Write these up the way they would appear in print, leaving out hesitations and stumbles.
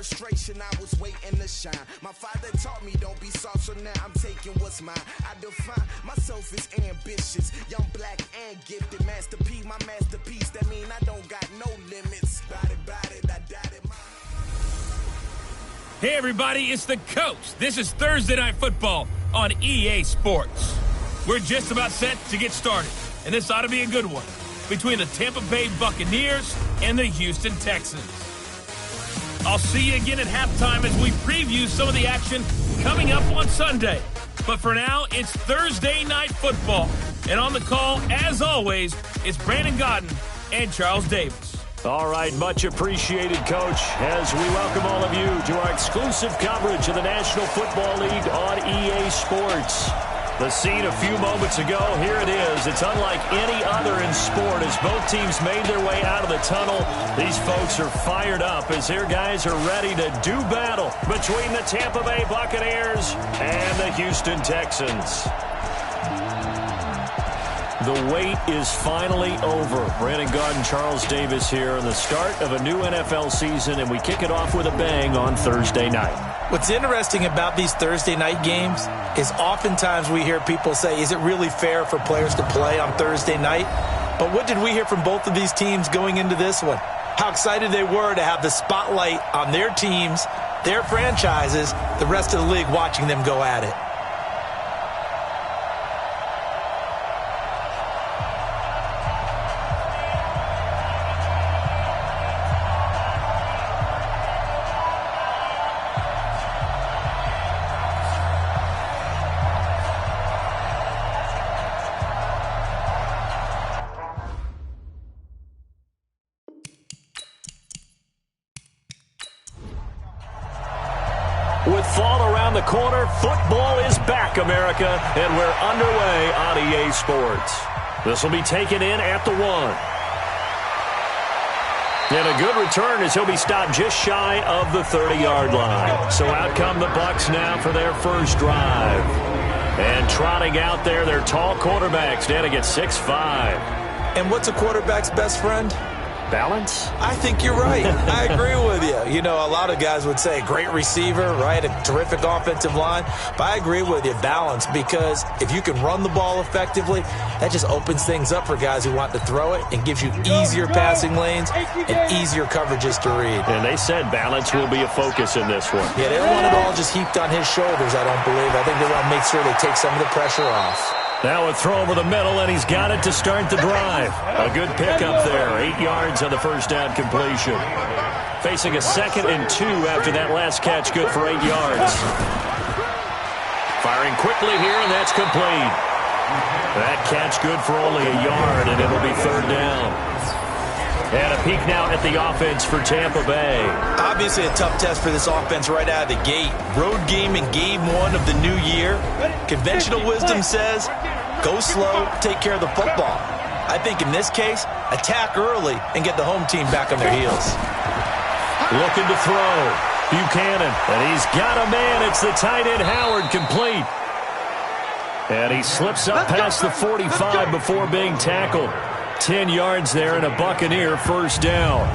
frustration, I was waiting to shine. My father taught me don't be soft, so now I'm taking what's mine. I define myself as ambitious, young, black, and gifted. Master P, my masterpiece. That mean I don't got no limits. Bout it, I doubt it. Hey everybody, it's the Coach. This is Thursday Night Football on EA Sports. We're just about set to get started, and this ought to be a good one, between the Tampa Bay Buccaneers and the Houston Texans. I'll see you again at halftime as we preview some of the action coming up on Sunday. But for now, it's Thursday Night Football. And on the call, as always, it's Brandon Godden and Charles Davis. All right, much appreciated, Coach, as we welcome all of you to our exclusive coverage of the National Football League on EA Sports. The scene a few moments ago, here it is. It's unlike any other in sport as both teams made their way out of the tunnel. These folks are fired up as their guys are ready to do battle between the Tampa Bay Buccaneers and the Houston Texans. The wait is finally over. Brandon Godden, Charles Davis here on the start of a new NFL season, and we kick it off with a bang on Thursday night. What's interesting about these Thursday night games is oftentimes we hear people say, is it really fair for players to play on Thursday night? But what did we hear from both of these teams going into this one? How excited they were to have the spotlight on their teams, their franchises, the rest of the league watching them go at it. With fall around the corner, football is back, America, and we're underway on EA Sports. This will be taken in at the 1. And a good return as he'll be stopped just shy of the 30-yard line. So out come the Bucs now for their first drive. And trotting out there, their tall quarterback standing at 6'5". And what's a quarterback's best friend? Balance? I think you're right. I agree with you. You know, a lot of guys would say great receiver, right? A terrific offensive line. But I agree with you, balance, because if you can run the ball effectively, that just opens things up for guys who want to throw it and gives you easier passing lanes and easier coverages to read. And they said balance will be a focus in this one. Yeah, they don't want it all just heaped on his shoulders, I don't believe. I think they want to make sure they take some of the pressure off. Now a throw over the middle, and he's got it to start the drive. A good pickup there, 8 yards on the first down completion. Facing a 2nd and 2 after that last catch, good for 8 yards. Firing quickly here, and that's complete. That catch good for only a yard, and it'll be 3rd down. And a peek now at the offense for Tampa Bay. Obviously a tough test for this offense right out of the gate. Road game in game 1 of the new year. Conventional wisdom says, go slow, take care of the football. I think in this case, attack early and get the home team back on their heels. Looking to throw. Buchanan, and he's got a man. It's the tight end Howard, complete. And he slips up past the 45 before being tackled. 10 yards there and a Buccaneer first down.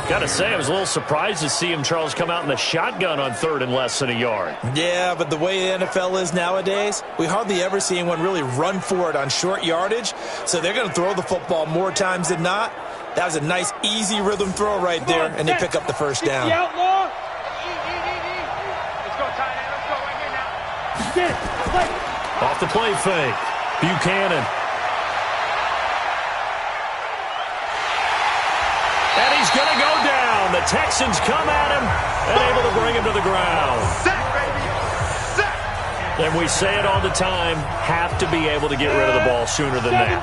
Got to say, I was a little surprised to see him, Charles, come out in the shotgun on 3rd and less than a yard. Yeah, but the way the NFL is nowadays, we hardly ever see anyone really run for it on short yardage. So they're going to throw the football more times than not. That was a nice, easy rhythm throw right there, and they pick up the first down. Let's go, tight end. Let's go right here now. Off the play fake. Buchanan. And he's going to go down. The Texans come at him and able to bring him to the ground. Sack, baby. Sack. And we say it all the time, have to be able to get rid of the ball sooner than that.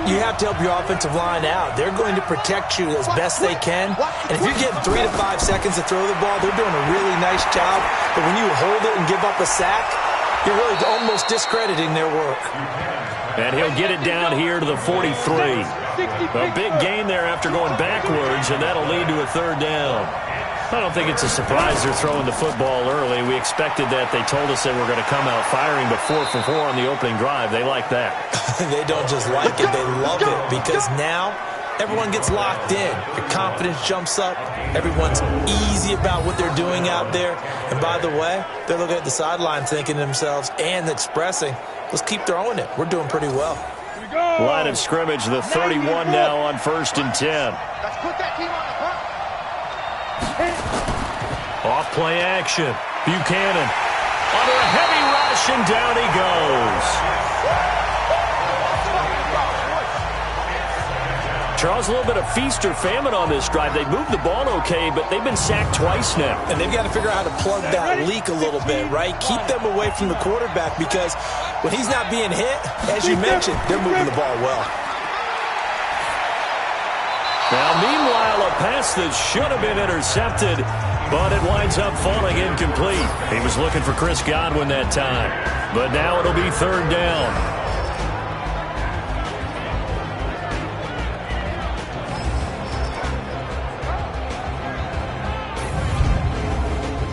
You have to help your offensive line out. They're going to protect you as best they can. And if you're getting 3 to 5 seconds to throw the ball, they're doing a really nice job. But when you hold it and give up a sack, you're really almost discrediting their work. And he'll get it down here to the 43. A big gain there after going backwards, and that'll lead to a 3rd down. I don't think it's a surprise they're throwing the football early. We expected that. They told us they were going to come out firing, but 4 for 4 on the opening drive. They like that. They don't just like it, they love it, because now everyone gets locked in. Your confidence jumps up. Everyone's easy about what they're doing out there. And by the way, they're looking at the sideline thinking to themselves and expressing, let's keep throwing it. We're doing pretty well. Line of scrimmage, the 31 now on 1st and 10. Let's put that team on the front. Off play action. Buchanan under a heavy rush, and down he goes. Charles, a little bit of feast or famine on this drive. They moved the ball okay, but they've been sacked twice now. And they've got to figure out how to plug that leak a little bit, right? Keep them away from the quarterback because when he's not being hit, as you mentioned, they're moving the ball well. Now, meanwhile, a pass that should have been intercepted, but it winds up falling incomplete. He was looking for Chris Godwin that time, but now it'll be 3rd down.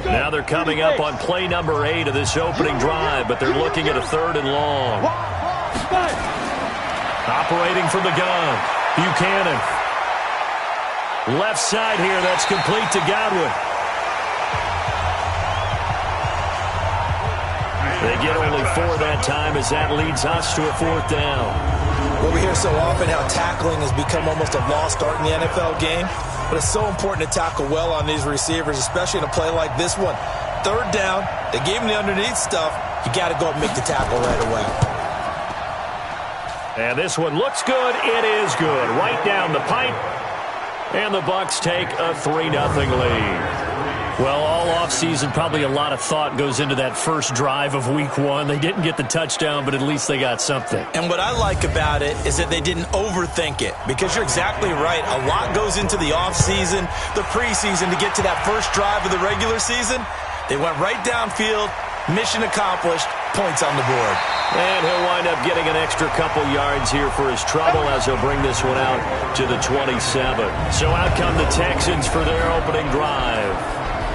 Now they're coming up on play number 8 of this opening drive, but they're looking at a 3rd and long. Operating from the gun, Buchanan. Left side here, that's complete to Godwin. They get only 4 that time as that leads us to a 4th down. Well, we hear so often how tackling has become almost a lost art in the NFL game. But it's so important to tackle well on these receivers, especially in a play like this one. 3rd down, they gave him the underneath stuff. You got to go and make the tackle right away. And this one looks good. It is good. Right down the pipe. And the Bucs take a 3-0 lead. Well, all offseason, probably a lot of thought goes into that first drive of Week 1. They didn't get the touchdown, but at least they got something. And what I like about it is that they didn't overthink it, because you're exactly right. A lot goes into the offseason, the preseason, to get to that first drive of the regular season. They went right downfield, mission accomplished, points on the board. And he'll wind up getting an extra couple yards here for his trouble as he'll bring this one out to the 27. So out come the Texans for their opening drive.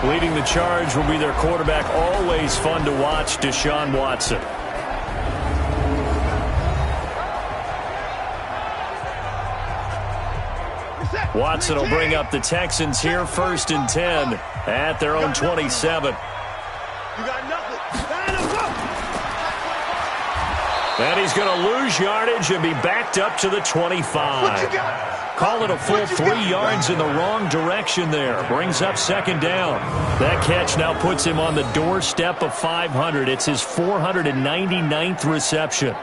Leading the charge will be their quarterback, always fun to watch, Deshaun Watson. Watson will bring up the Texans here, 1st and 10 at their own 27. And he's going to lose yardage and be backed up to the 25. Call it a full 3 yards in the wrong direction there. Brings up 2nd down. That catch now puts him on the doorstep of 500. It's his 499th reception.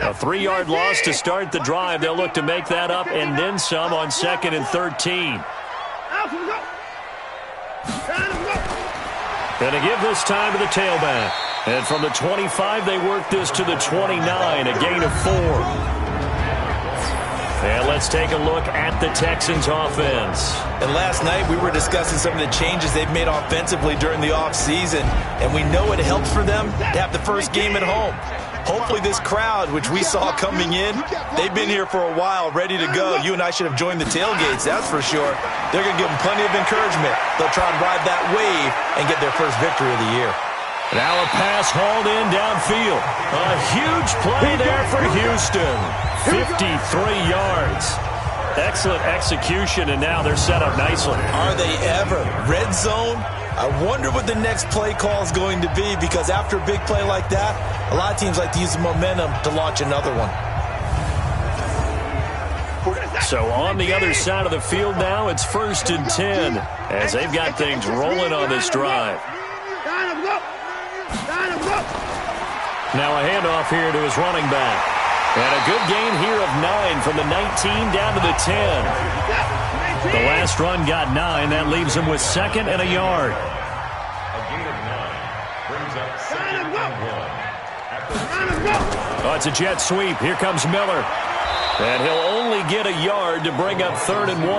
A 3-yard loss to start the drive. They'll look to make that up and then some on 2nd and 13. And to give this time to the tailback. And from the 25, they work this to the 29, a gain of 4. And let's take a look at the Texans offense. And last night we were discussing some of the changes they've made offensively during the offseason. And we know it helps for them to have the first game at home. Hopefully this crowd, which we saw coming in, they've been here for a while, ready to go. You and I should have joined the tailgates, that's for sure. They're going to give them plenty of encouragement. They'll try and ride that wave and get their first victory of the year. Now a pass hauled in downfield. A huge play there for Houston. 53 yards. Excellent execution, and now they're set up nicely. Are they ever? Red zone? I wonder what the next play call is going to be, because after a big play like that, a lot of teams like to use the momentum to launch another one. So on the other side of the field now, it's 1st and 10 as they've got things rolling on this drive. Now a handoff here to his running back. And a good gain here of 9 from the 19 down to the 10. The last run got 9. That leaves him with 2nd and a yard. A gain of 9 brings up 2nd and 1. Oh, it's a jet sweep. Here comes Miller. And he'll only get a yard to bring up 3rd and 1.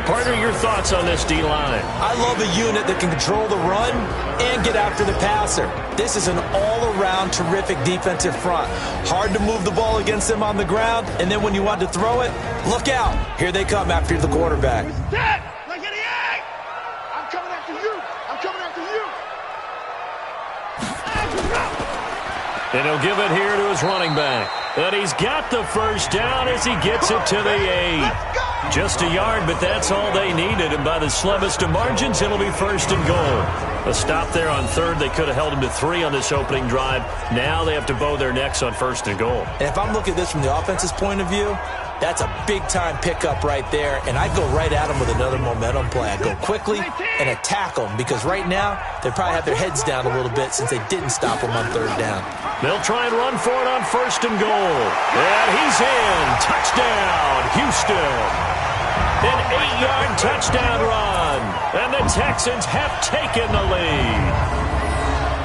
Partner, your thoughts on this D-line? I love a unit that can control the run and get after the passer. This is an all-around terrific defensive front. Hard to move the ball against them on the ground, and then when you want to throw it, look out. Here they come after the quarterback. I'm coming after you. I'm coming after you. And he'll give it here to his running back. And he's got the first down as he gets it to the 8. Just a yard, but that's all they needed. And by the slimmest of margins, it'll be first and goal. A stop there on third. They could have held him to 3 on this opening drive. Now they have to bow their necks on first and goal. And if I'm looking at this from the offense's point of view, that's a big-time pickup right there, and I'd go right at them with another momentum play. I'd go quickly and attack them because right now they probably have their heads down a little bit since they didn't stop them on third down. They'll try and run for it on first and goal. And he's in. Touchdown, Houston. An 8-yard touchdown run. And the Texans have taken the lead.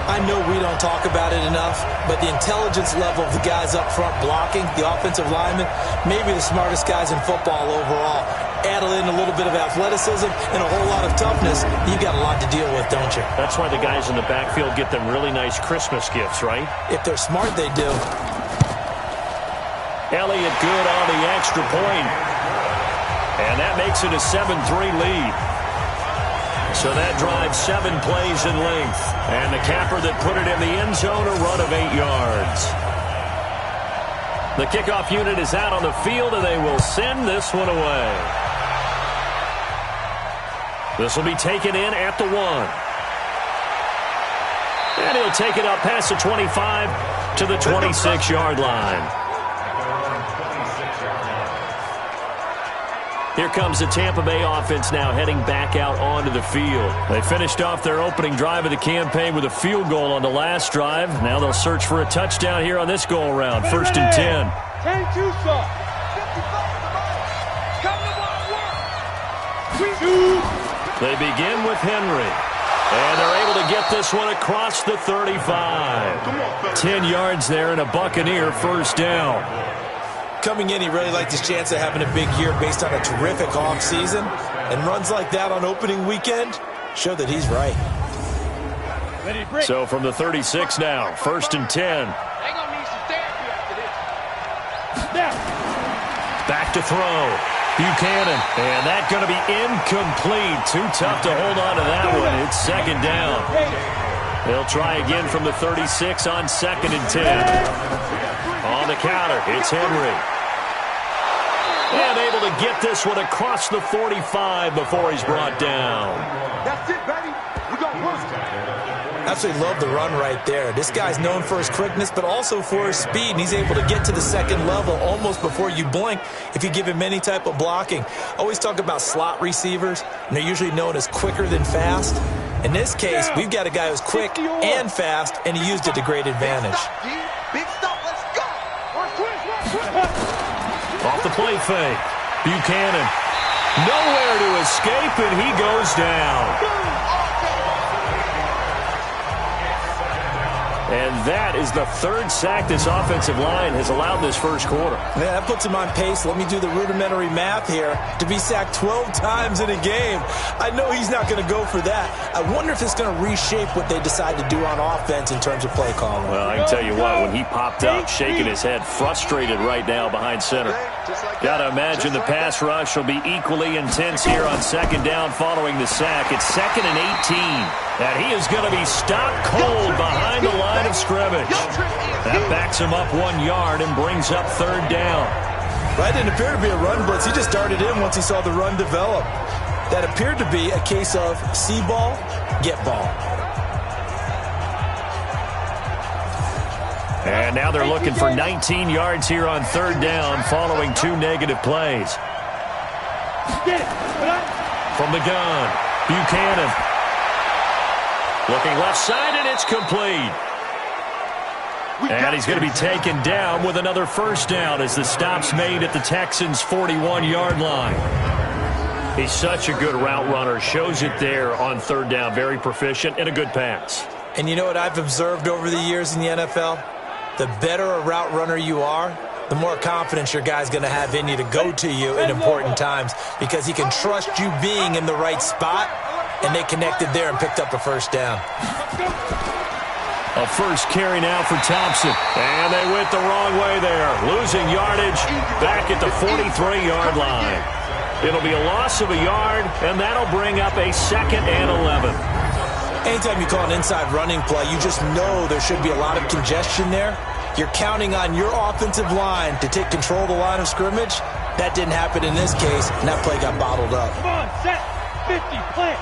I know we don't talk about it enough, but the intelligence level of the guys up front blocking, the offensive linemen, maybe the smartest guys in football overall. Add in a little bit of athleticism and a whole lot of toughness, you've got a lot to deal with, don't you? That's why the guys in the backfield get them really nice Christmas gifts, right? If they're smart, they do. Elliott good on the extra point. And that makes it a 7-3 lead. So that drives 7 plays in length. And the capper that put it in the end zone, a run of 8 yards. The kickoff unit is out on the field, and they will send this one away. This will be taken in at the 1. And he'll take it up past the 25 to the 26-yard line. Here comes the Tampa Bay offense now heading back out onto the field. They finished off their opening drive of the campaign with a field goal on the last drive. Now they'll search for a touchdown here on this go-around. First and 10. 10-2 stop. They begin with Henry. And they're able to get this one across the 35. 10 yards there and a Buccaneer first down. Coming in, he really liked his chance of having a big year based on a terrific offseason. And runs like that on opening weekend show that he's right. So from the 36 now, first and 10. Back to throw. Buchanan. And that's going to be incomplete. Too tough to hold on to that one. It's second down. They'll try again from the 36 on second and 10. On the counter, it's Henry. And able to get this one across the 45 before he's brought down. That's it, baby. We got one. Absolutely love the run right there. This guy's known for his quickness, but also for his speed. And he's able to get to the second level almost before you blink if you give him any type of blocking. I always talk about slot receivers, and they're usually known as quicker than fast. In this case, we've got a guy who's quick and fast, and he used it to great advantage. Big stop, let's go. Off the play fake. Buchanan. Nowhere to escape, and he goes down. And that is the third sack this offensive line has allowed this first quarter. Yeah, that puts him on pace. Let me do the rudimentary math here. To be sacked 12 times in a game, I know he's not going to go for that. I wonder if it's going to reshape what they decide to do on offense in terms of play calling. Well, I can tell you what, when he popped up, shaking his head, frustrated right now behind center. Got to imagine the pass rush will be equally intense here on second down following the sack. It's second and 18. And he is going to be stopped cold behind the line of scrimmage. That backs him up 1 yard and brings up third down. Right, didn't appear to be a run blitz. He just darted in once he saw the run develop. That appeared to be a case of see ball, get ball. And now they're looking for 19 yards here on third down following 2 negative plays. From the gun, Buchanan. Looking left side, and it's complete. And he's going to be taken down with another first down as the stop's made at the Texans' 41-yard line. He's such a good route runner. Shows it there on third down. Very proficient and a good pass. And you know what I've observed over the years in the NFL? The better a route runner you are, the more confidence your guy's going to have in you to go to you in important times because he can trust you being in the right spot. And they connected there and picked up a first down. A first carry now for Thompson. And they went the wrong way there. Losing yardage back at the 43-yard line. It'll be a loss of a yard, and that'll bring up a second and 11. Anytime you call an inside running play, you just know there should be a lot of congestion there. You're counting on your offensive line to take control of the line of scrimmage. That didn't happen in this case, and that play got bottled up. Come on, set, 50, play.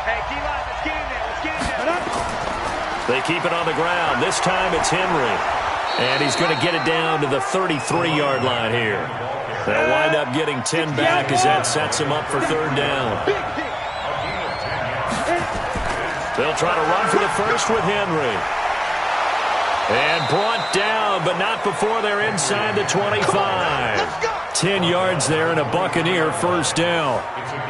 Hey, D-line, let's get in there, let's get in there. They keep it on the ground. This time it's Henry. And he's going to get it down to the 33-yard line here. They'll wind up getting 10 back as that sets him up for third down. They'll try to run for the first with Henry. And brought down, but not before they're inside the 25. 10 yards there and a Buccaneer first down.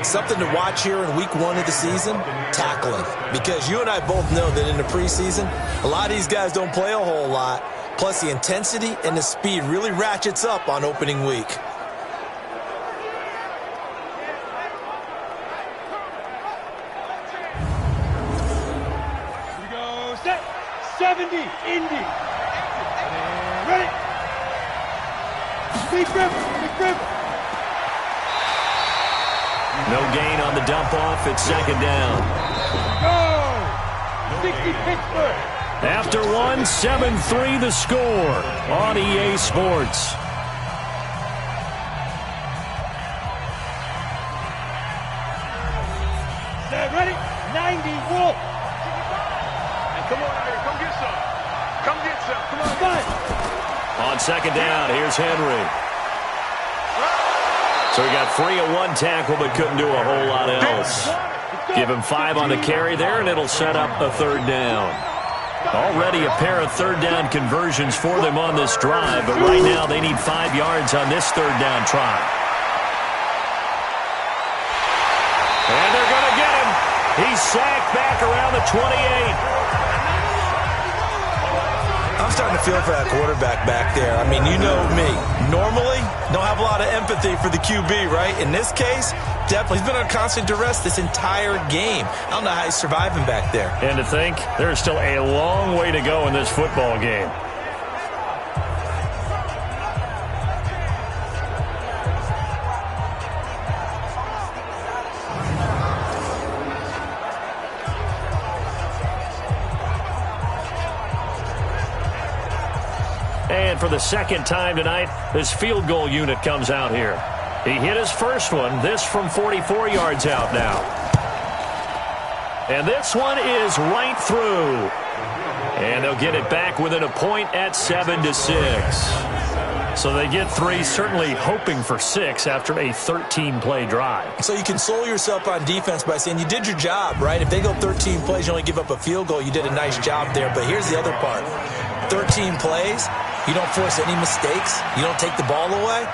Something to watch here in week 1 of the season, tackling. Because you and I both know that in the preseason, a lot of these guys don't play a whole lot. Plus the intensity and the speed really ratchets up on opening week. Here we go, set, 70, Indy. Ready. Big rip, big rip. No gain on the dump off. It's second down. Go. 60 Pittsburgh. After one, 7-3 the score on EA Sports. Ready? 90, Wolf. Hey, come on, Irish. Come get some. Come get some. Come on, guys. On second down, here's Henry. So he got free of one tackle but couldn't do a whole lot else. Give him 5 on the carry there, and it'll set up a third down. Already a pair of third down conversions for them on this drive, but right now they need 5 yards on this third down try. And they're going to get him. He's sacked back around the 28. I'm starting to feel for that quarterback back there. I mean, you know me. Normally, don't have a lot of empathy for the QB, right? In this case, definitely. He's been on constant duress this entire game. I don't know how he's surviving back there. And to think, there's still a long way to go in this football game. And for the second time tonight, this field goal unit comes out here. He hit his first one, this from 44 yards out now. And this one is right through. And they'll get it back within a point at 7-6. So they get 3, certainly hoping for 6 after a 13-play drive. So you console yourself on defense by saying you did your job, right? If they go 13 plays, you only give up a field goal, you did a nice job there. But here's the other part. 13 plays, you don't force any mistakes, you don't take the ball away.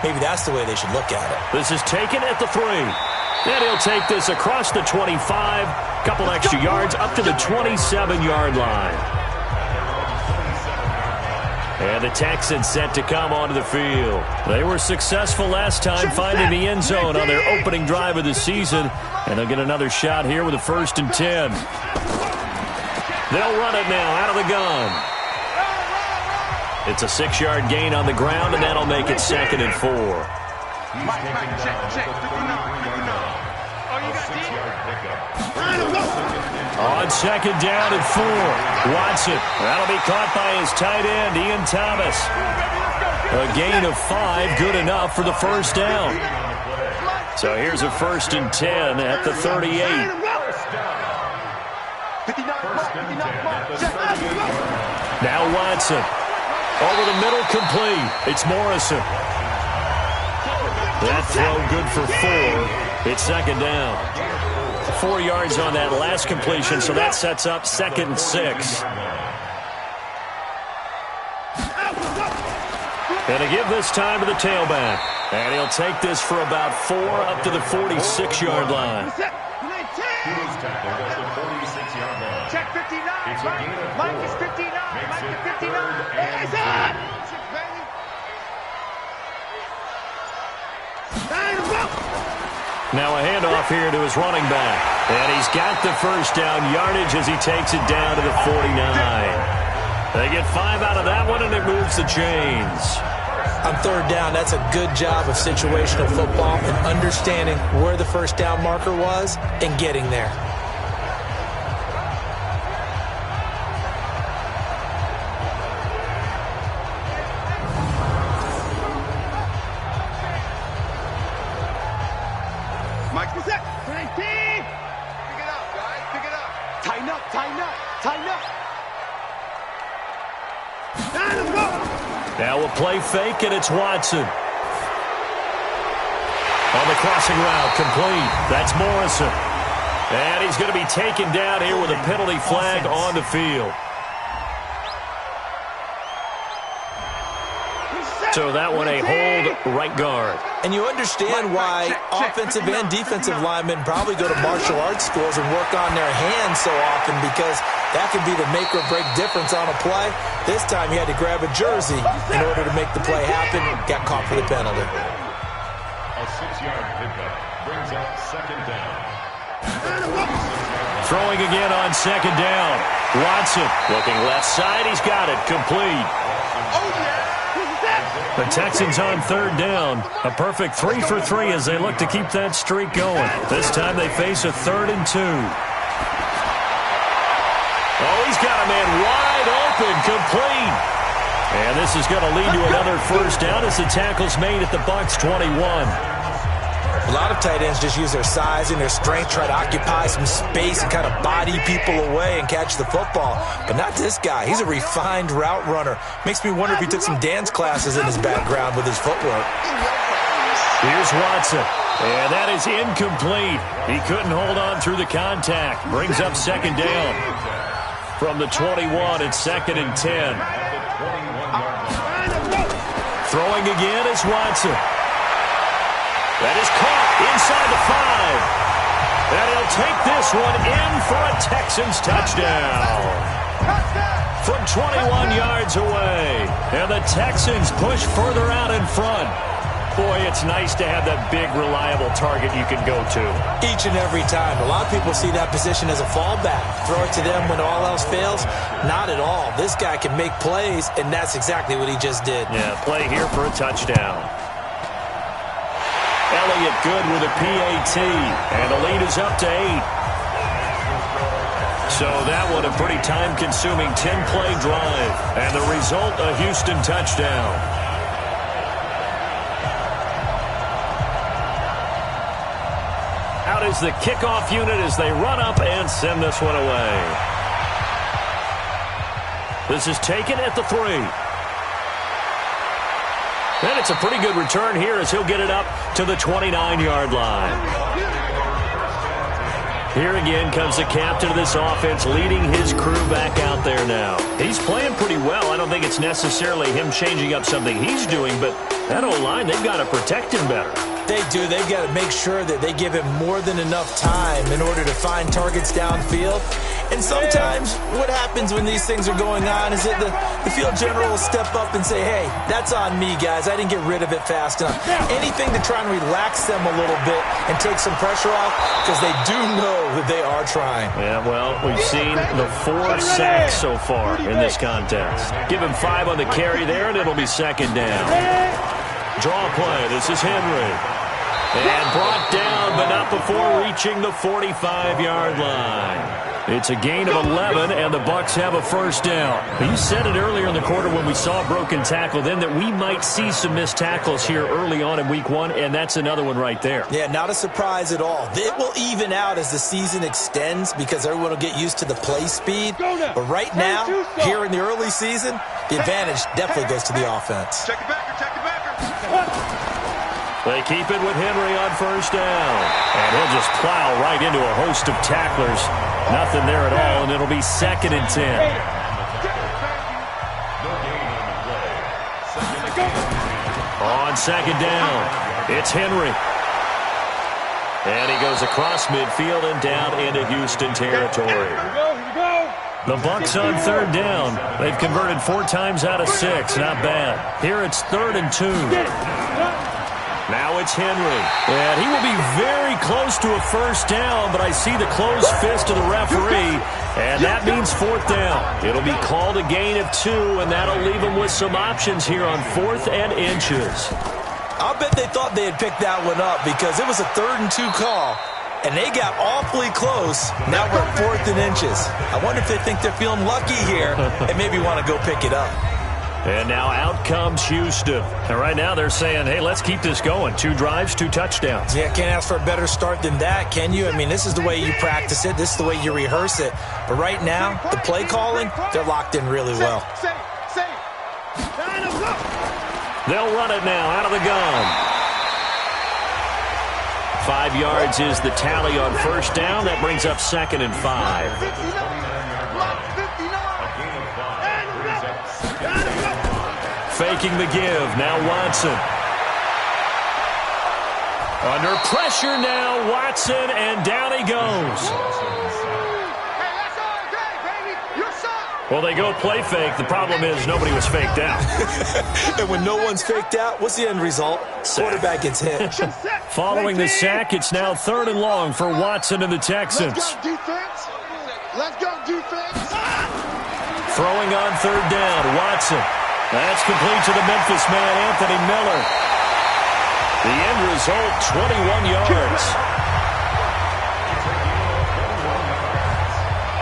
Maybe that's the way they should look at it. This is taken at the 3. And he'll take this across the 25, couple extra yards up to the 27-yard line. And the Texans set to come onto the field. They were successful last time finding the end zone on their opening drive of the season. And they'll get another shot here with a 1st and 10. They'll run it now out of the gun. It's a 6-yard gain on the ground, and that'll make it 2nd and 4. On 2nd down and 4, Watson. That'll be caught by his tight end, Ian Thomas. A gain of 5, good enough for the first down. So here's a 1st and 10 at the 38. Now Watson. Over the middle, complete. It's Morrison. That throw good for 4. It's 2nd down. 4 yards on that last completion, so that sets up 2nd and 6. And to give this time to the tailback. And he'll take this for about 4 up to the 46-yard line. Check 59, Mike is 59, Mike is 59, it's on! Now a handoff here to his running back. And he's got the first down yardage as he takes it down to the 49. They get 5 out of that one, and it moves the chains. On 3rd down, that's a good job of situational football and understanding where the first down marker was and getting there. Now a play fake, and it's Watson. On the crossing route, complete. That's Morrison. And he's going to be taken down here with a penalty flag on the field. So that one a hold right guard. And you understand why offensive and defensive linemen probably go to martial arts schools and work on their hands so often, because that can be the make or break difference on a play. This time he had to grab a jersey in order to make the play happen. Got caught for the penalty. A 6-yard pickup brings up second down. Throwing again on second down. Watson looking left side. He's got it. Complete. The Texans on third down. A perfect 3 for 3 as they look to keep that streak going. This time they face a 3rd and 2. Oh, he's got a man wide open. Complete. And this is going to lead to another first down as the tackle's made at the Bucs 21. A lot of tight ends just use their size and their strength, try to occupy some space and kind of body people away and catch the football. But not this guy. He's a refined route runner. Makes me wonder if he took some dance classes in his background with his footwork. Here's Watson. And that is incomplete. He couldn't hold on through the contact. Brings up second down. From the 21, it's 2nd and 10. Throwing again is Watson. That is caught inside the 5. And he'll take this one in for a Texans touchdown. From 21 yards away. And the Texans push further out in front. Boy, it's nice to have that big, reliable target you can go to. Each and every time. A lot of people see that position as a fallback. Throw it to them when all else fails. Not at all. This guy can make plays, and that's exactly what he just did. Yeah, play here for a touchdown. Elliott good with a PAT, and the lead is up to 8. So that one a pretty time-consuming 10-play drive, and the result a Houston touchdown. Out is the kickoff unit as they run up and send this one away. This is taken at the 3. And it's a pretty good return here as he'll get it up to the 29-yard line. Here again comes the captain of this offense leading his crew back out there now. He's playing pretty well. I don't think it's necessarily him changing up something he's doing, but that O-line, they've got to protect him better. They do. They've got to make sure that they give him more than enough time in order to find targets downfield. And sometimes what happens when these things are going on is that the field general will step up and say, hey, that's on me, guys. I didn't get rid of it fast enough. Anything to try and relax them a little bit and take some pressure off, because they do know that they are trying. Yeah, well, we've seen the 4 sacks so far in this contest. Give him 5 on the carry there, and it'll be second down. Draw play. This is Henry. And brought down, but not before reaching the 45-yard line. It's a gain of 11, and the Bucs have a first down. You said it earlier in the quarter when we saw a broken tackle then that we might see some missed tackles here early on in week 1, and that's another one right there. Yeah, not a surprise at all. It will even out as the season extends because everyone will get used to the play speed. But right now, here in the early season, the advantage definitely goes to the offense. Check it backer, check it backer. They keep it with Henry on first down. And he'll just plow right into a host of tacklers. Nothing there at all, and it'll be 2nd and 10. On second down, it's Henry. And he goes across midfield and down into Houston territory. The Bucs on third down. They've converted 4 times out of 6. Not bad. Here it's 3rd and 2. Now it's Henry. And he will be very close to a first down, but I see the closed fist of the referee, and that means 4th down. It'll be called a gain of 2, and that'll leave them with some options here on 4th and inches. I'll bet they thought they had picked that one up because it was a 3rd and 2 call, and they got awfully close. Now we're at 4th and inches. I wonder if they think they're feeling lucky here and maybe want to go pick it up. And now out comes Houston. And right now they're saying, hey, let's keep this going. 2 drives, 2 touchdowns. Yeah, can't ask for a better start than that, can you? I mean, this is the way you practice it. This is the way you rehearse it. But right now, the play calling, they're locked in really well. Line up. They'll run it now out of the gun. 5 yards is the tally on first down. That brings up 2nd and 5. Faking the give. Now Watson. Under pressure now, Watson, and down he goes. Well, they go play fake. The problem is nobody was faked out. And when no one's faked out, what's the end result? Quarterback gets hit. Following the sack, it's now 3rd and long for Watson and the Texans. Let's go, defense. Let's go, defense. Throwing on 3rd down, Watson. That's complete to the Memphis man, Anthony Miller. The end result, 21 yards.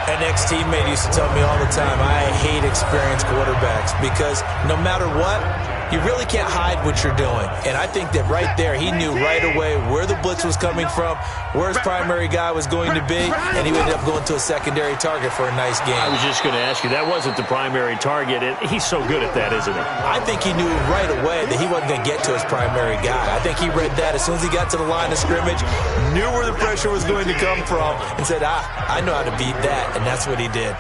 An ex-teammate used to tell me all the time, I hate experienced quarterbacks because no matter what, you really can't hide what you're doing. And I think that right there, he knew right away where the blitz was coming from, where his primary guy was going to be, and he ended up going to a secondary target for a nice game. I was just going to ask you, that wasn't the primary target. He's so good at that, isn't he? I think he knew right away that he wasn't going to get to his primary guy. I think he read that as soon as he got to the line of scrimmage, knew where the pressure was going to come from, and said, I know how to beat that, and that's what he did.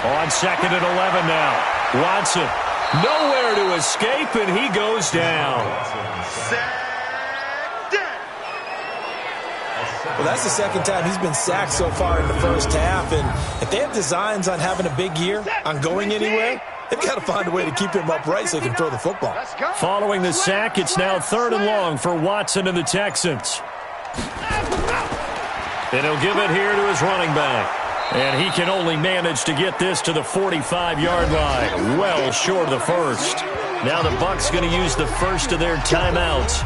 On 2nd and 11 now. Watson, nowhere to escape, and he goes down. Well, that's the 2nd time he's been sacked so far in the first half, and if they have designs on having a big year, on going anywhere, they've got to find a way to keep him upright so he can throw the football. Following the sack, it's now 3rd and long for Watson and the Texans. And he'll give it here to his running back. And he can only manage to get this to the 45-yard line, well short of the first. Now the Bucs going to use the first of their timeouts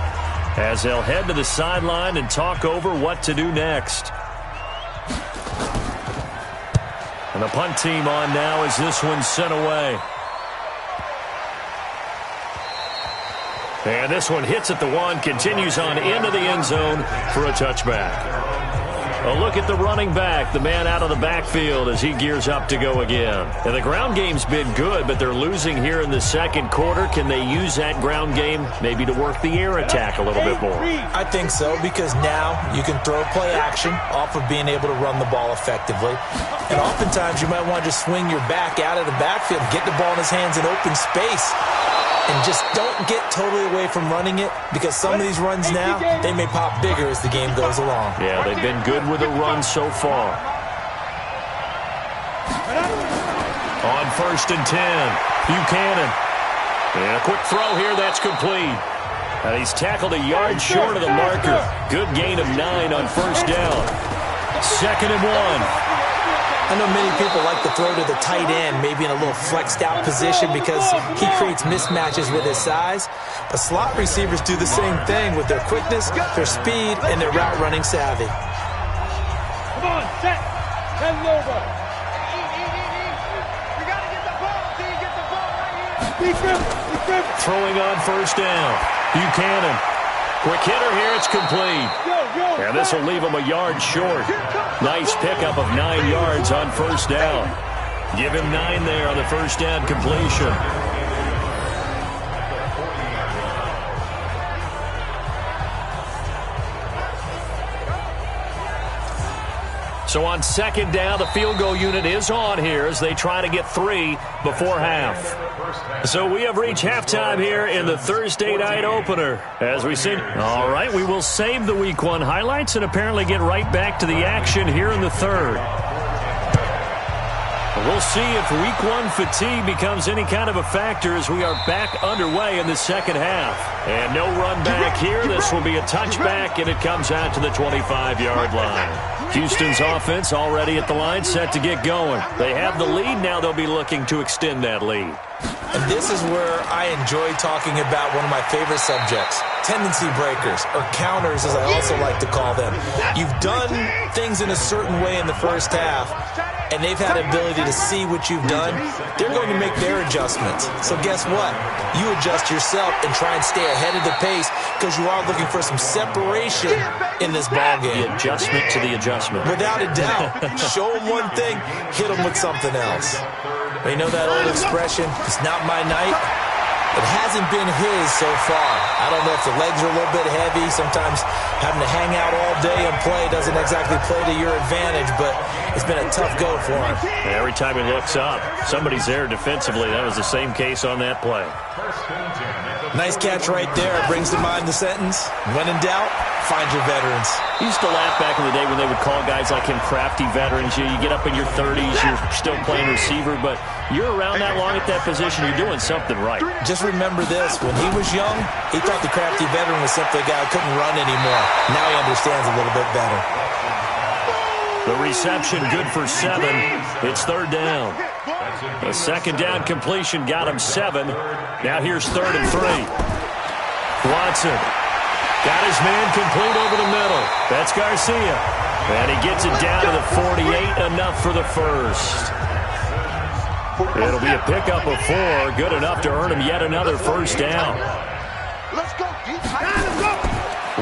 as they'll head to the sideline and talk over what to do next. And the punt team on now as this one's sent away. And this one hits at the 1, continues on into the end zone for a touchback. A look at the running back, the man out of the backfield as he gears up to go again. And the ground game's been good, but they're losing here in the 2nd quarter. Can they use that ground game maybe to work the air attack a little bit more? I think so, because now you can throw play action off of being able to run the ball effectively. And oftentimes you might want to just swing your back out of the backfield, get the ball in his hands in open space. And just don't get totally away from running it, because some of these runs now, they may pop bigger as the game goes along. Yeah, they've been good with the run so far. On 1st and 10, Buchanan. And a quick throw here, that's complete. And he's tackled a yard short of the marker. Good gain of 9 on 1st down. 2nd and 1. I know many people like to throw to the tight end, maybe in a little flexed out position because he creates mismatches with his size. But slot receivers do the same thing with their quickness, their speed, and their route running savvy. Come on, set. Send it over. You got to get the ball. So you get the ball right here. Throwing on 1st down. Buchanan. Quick hitter here, it's complete. And this will leave him a yard short. Nice pickup of 9 yards on 1st down. Give him 9 there on the 1st down completion. So on 2nd down, the field goal unit is on here as they try to get 3 before half. So we have reached halftime here in the Thursday night opener. As we see, all right, we will save the Week 1 highlights and apparently get right back to the action here in the 3rd. We'll see if Week 1 fatigue becomes any kind of a factor as we are back underway in the 2nd half. And no run back here. This will be a touchback, and it comes out to the 25-yard line. Houston's offense already at the line, set to get going. They have the lead. Now they'll be looking to extend that lead. And this is where I enjoy talking about one of my favorite subjects, tendency breakers, or counters as I also like to call them. You've done things in a certain way in the first half, and they've had the ability to see what you've done. They're going to make their adjustments. So guess what? You adjust yourself and try and stay ahead of the pace because you are looking for some separation in this ballgame. The adjustment to the adjustment. Without a doubt. Show them one thing, hit them with something else. You know that old expression, it's not my night? It hasn't been his so far. I don't know if the legs are a little bit heavy. Sometimes having to hang out all day and play doesn't exactly play to your advantage, but it's been a tough go for him. Every time he looks up, somebody's there defensively. That was the same case on that play. Nice catch right there. Brings to mind the sentence, when in doubt, find your veterans. I used to laugh back in the day when they would call guys like him crafty veterans. You get up in your 30s, you're still playing receiver, but you're around that long at that position, you're doing something right. Just remember this. When he was young, he thought the crafty veteran was simply a guy who couldn't run anymore. Now he understands a little bit better. The reception good for 7. It's third down. A second down completion got him 7. Now here's 3rd and 3. Watson got his man complete over the middle. That's Garcia. And he gets it down to the 48, enough for the first. It'll be a pickup of 4, good enough to earn him yet another first down.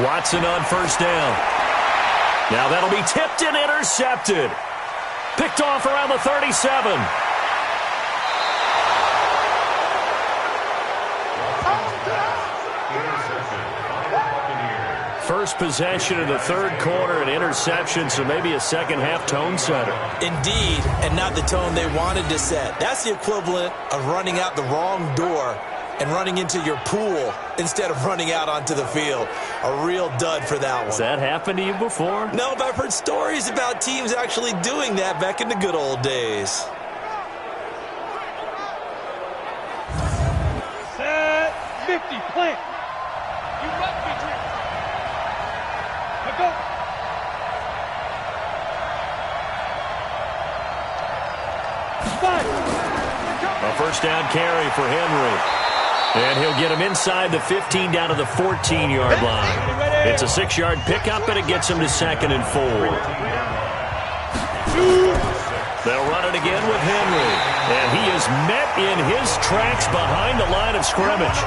Watson on first down. Now that'll be tipped and intercepted. Picked off around the 37. First possession of the third quarter, an interception, so maybe a second-half tone setter. Indeed, and not the tone they wanted to set. That's the equivalent of running out the wrong door and running into your pool instead of running out onto the field. A real dud for that one. Has that happened to you before? No, but I've heard stories about teams actually doing that back in the good old days. Set 50, plant. You must be drink. Go. A first down carry for Henry. And he'll get him inside the 15 down to the 14-yard line. It's a 6-yard pickup, and it gets him to 2nd and 4. They'll run it again with Henry. And he is met in his tracks behind the line of scrimmage.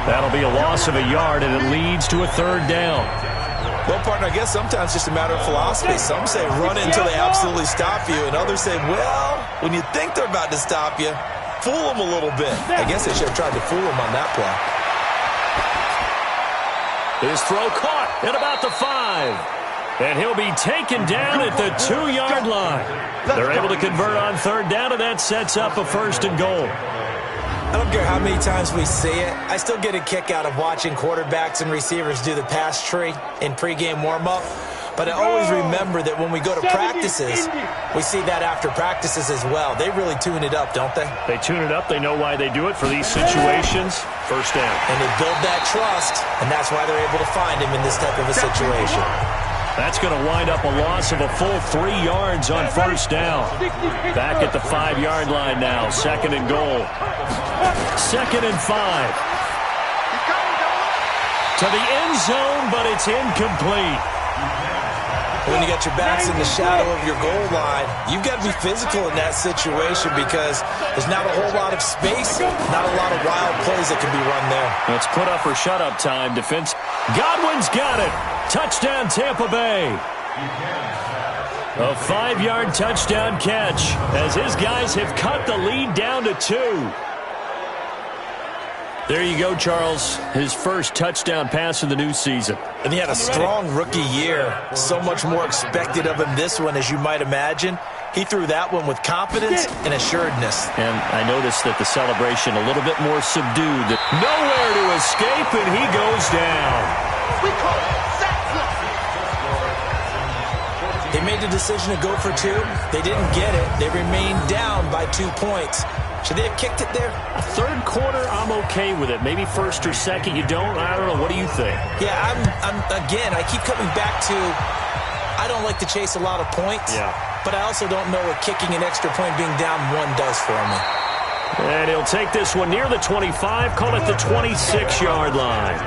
That'll be a loss of a yard, and it leads to a 3rd down. Well, partner, I guess sometimes it's just a matter of philosophy. Some say run until they absolutely stop you, and others say, well, when you think they're about to stop you, fool them a little bit. I guess they should have tried to fool him on that play. His throw caught at about the 5. And he'll be taken down at the 2-yard line. They're able to convert on 3rd down, and that sets up a 1st and goal. I don't care how many times we see it. I still get a kick out of watching quarterbacks and receivers do the pass tree in pregame warm-up. But I always remember that when we go to practices, we see that after practices as well. They really tune it up, don't they? They tune it up. They know why they do it for these situations. First down. And they build that trust, and that's why they're able to find him in this type of a situation. That's going to wind up a loss of a full 3 yards on first down. Back at the 5-yard line now. 2nd and goal. 2nd and 5. To the end zone, but it's incomplete. When you got your backs in the shadow of your goal line, you've got to be physical in that situation because there's not a whole lot of space, not a lot of wild plays that can be run there. Let's put up or shut up time. Defense. Godwin's got it. Touchdown, Tampa Bay. A 5-yard touchdown catch as his guys have cut the lead down to 2. There you go, Charles. His first touchdown pass of the new season. And he had a strong rookie year. So much more expected of him this one, as you might imagine. He threw that one with confidence and assuredness. And I noticed that the celebration a little bit more subdued. Nowhere to escape, and he goes down. We call it sack fluff. They made the decision to go for 2. They didn't get it. They remained down by 2 points. Should they have kicked it there? Third quarter, I'm okay with it. Maybe first or second, you don't. I don't know. What do you think? Yeah, again, I keep coming back to I don't like to chase a lot of points. Yeah. But I also don't know what kicking an extra point being down 1 does for me. And he'll take this one near the 25, call it the 26-yard line.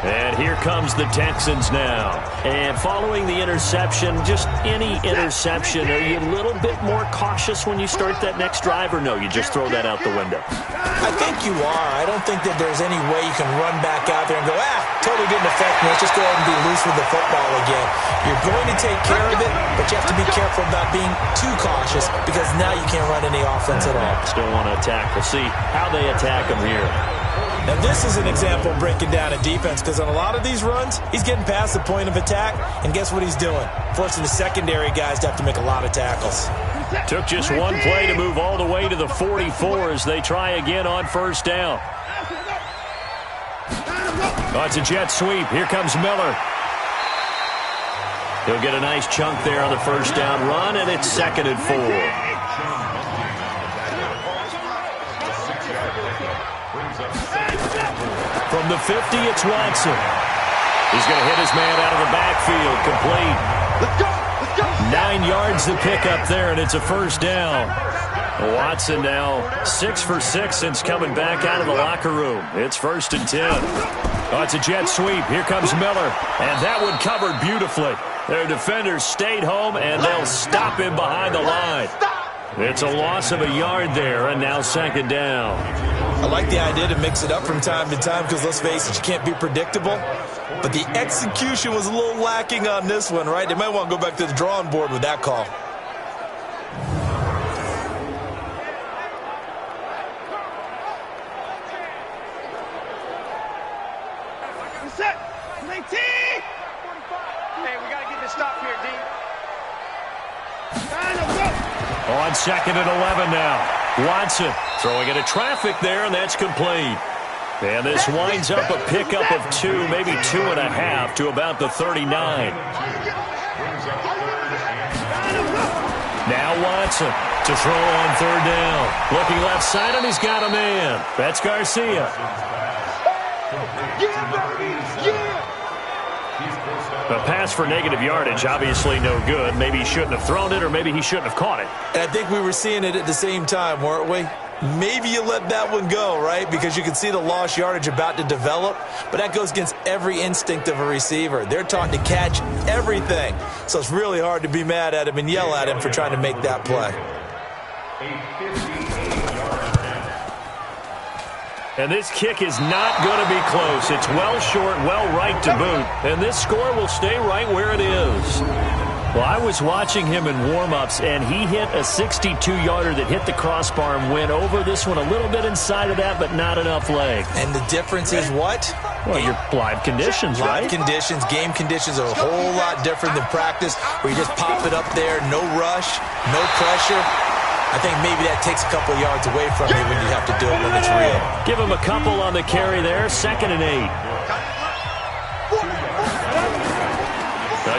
And here comes the Texans now. And following the interception, just any interception, are you a little bit more cautious when you start that next drive, or no, you just throw that out the window? I think you are. I don't think that there's any way you can run back out there and go, totally didn't affect me. Let's just go ahead and be loose with the football again. You're going to take care of it, but you have to be careful about being too cautious because now you can't run any offense at all. Still want to attack. We'll see how they attack him here. Now, this is an example of breaking down a defense because on a lot of these runs, he's getting past the point of attack, and guess what he's doing? Forcing the secondary guys to have to make a lot of tackles. Took just one play to move all the way to the 44 as they try again on first down. Oh, it's a jet sweep. Here comes Miller. He'll get a nice chunk there on the first down run, and it's 2nd and 4. From the 50, it's Watson. He's going to hit his man out of the backfield. Complete. Let's go! Let's go! 9 yards to pick up there, and it's a first down. Watson now 6 for 6 since coming back out of the locker room. It's 1st and 10. Oh, it's a jet sweep. Here comes Miller. And that one covered beautifully. Their defenders stayed home, and they'll stop him behind the line. It's a loss of a yard there, and now 2nd down. I like the idea to mix it up from time to time because, let's face it, you can't be predictable. But the execution was a little lacking on this one, right? They might want to go back to the drawing board with that call. Set. 19. Hey, we got to get this stop here, D. On 2nd and 11 now. Watson throwing into traffic there, and that's complete. And this winds up a pickup of 2, maybe 2.5 to about the 39. Now Watson to throw on 3rd down. Looking left side, and he's got a man. That's Garcia. A pass for negative yardage, obviously no good. Maybe he shouldn't have thrown it, or maybe he shouldn't have caught it. And I think we were seeing it at the same time, weren't we? Maybe you let that one go, right? Because you can see the lost yardage about to develop, but that goes against every instinct of a receiver. They're taught to catch everything. So it's really hard to be mad at him and yell at him for trying to make that play. And this kick is not going to be close. It's well short, well right to boot. And this score will stay right where it is. Well, I was watching him in warm-ups, and he hit a 62-yarder that hit the crossbar and went over this one a little bit inside of that, but not enough leg. And the difference is what? Well, your live conditions, right? Live conditions, game conditions are a whole lot different than practice, where you just pop it up there, no rush, no pressure. I think maybe that takes a couple yards away from you when you have to do it when it's real. Give him a couple on the carry there. 2nd and 8.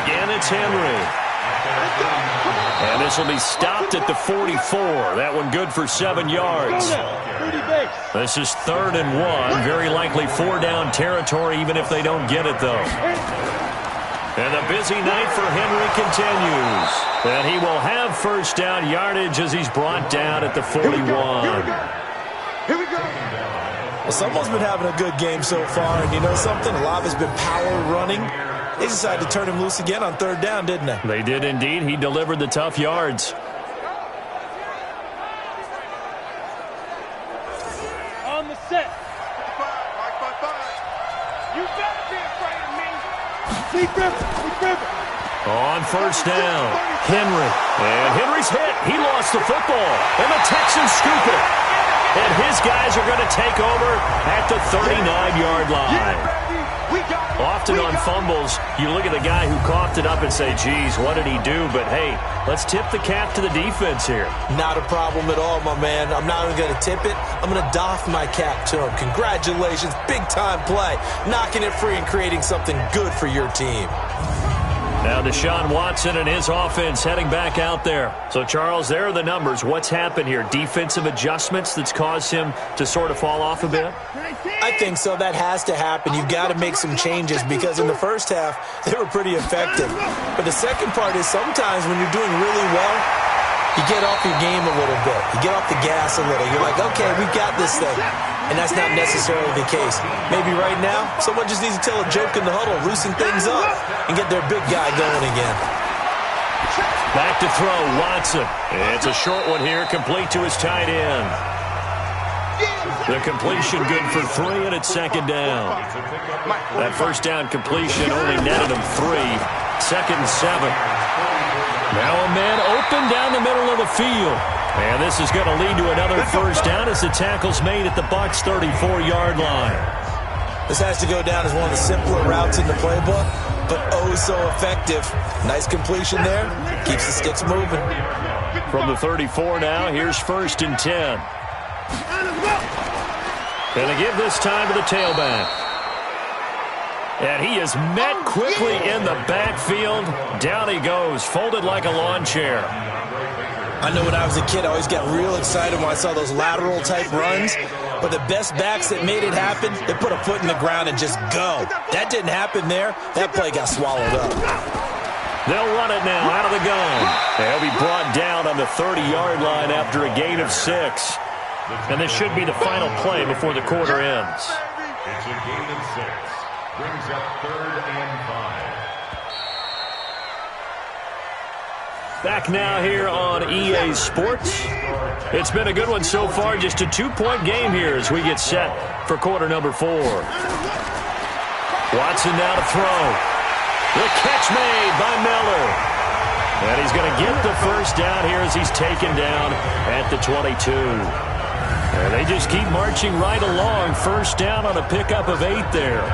Again, it's Henry. And this will be stopped at the 44. That one good for 7 yards. This is 3rd and 1. Very likely 4-down territory, even if they don't get it, though. And the busy night for Henry continues. And he will have first down yardage as he's brought down at the 41. Here we go. Well, someone's been having a good game so far, and you know something? A lot of it's been power running. They decided to turn him loose again on 3rd down, didn't they? They did indeed. He delivered the tough yards. On the set. 5. You better be afraid of me. See Griffin. On first down, Henry. And Henry's hit. He lost the football. And the Texans scoop it. And his guys are going to take over at the 39-yard line. Often on fumbles, you look at the guy who coughed it up and say, geez, what did he do? But, hey, let's tip the cap to the defense here. Not a problem at all, my man. I'm not even going to tip it. I'm going to doff my cap to him. Congratulations. Big-time play. Knocking it free and creating something good for your team. Now Deshaun Watson and his offense heading back out there. So, Charles, there are the numbers. What's happened here? Defensive adjustments that's caused him to sort of fall off a bit? I think so. That has to happen. You've got to make some changes because in the first half, they were pretty effective. But the second part is sometimes when you're doing really well, you get off your game a little bit. You get off the gas a little. You're like, okay, we've got this thing. and that's not necessarily the case. Maybe right now, someone just needs to tell a joke in the huddle, loosen things up, and get their big guy going again. Back to throw, Watson. It's a short one here, complete to his tight end. The completion good for 3, and it's second down. That first down completion only netted him 3. Second and 7. Now a man open down the middle of the field. And this is going to lead to another first down as the tackle's made at the Bucs' 34-yard line. This has to go down as one of the simpler routes in the playbook, but oh so effective. Nice completion there. Keeps the sticks moving. From the 34 now, here's first and 10. And they give this time to the tailback. And he is met quickly in the backfield. Down he goes, folded like a lawn chair. I know when I was a kid, I always got real excited when I saw those lateral-type runs. But the best backs that made it happen, they put a foot in the ground and just go. That didn't happen there. That play got swallowed up. They'll run it now out of the gun. They'll be brought down on the 30-yard line after a gain of 6. And this should be the final play before the quarter ends. It's a gain of 6. Brings up 3rd and 5. Back now here on EA Sports. It's been a good one so far. Just a 2-point game here as we get set for quarter number 4. Watson now to throw. The catch made by Miller. And he's going to get the first down here as he's taken down at the 22. And they just keep marching right along. First down on a pickup of 8 there.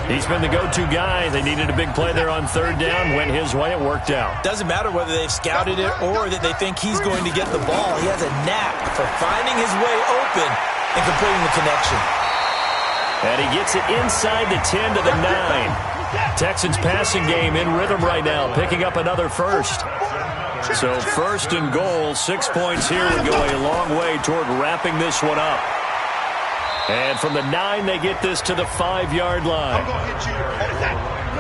He's been the go-to guy. They needed a big play there on 3rd down. Went his way. It worked out. Doesn't matter whether they've scouted it or that they think he's going to get the ball. He has a knack for finding his way open and completing the connection. And he gets it inside the 10 to the 9. Texans passing game in rhythm right now, picking up another first. So first and goal, 6 points here would go a long way toward wrapping this one up. And from the 9, they get this to the 5-yard line.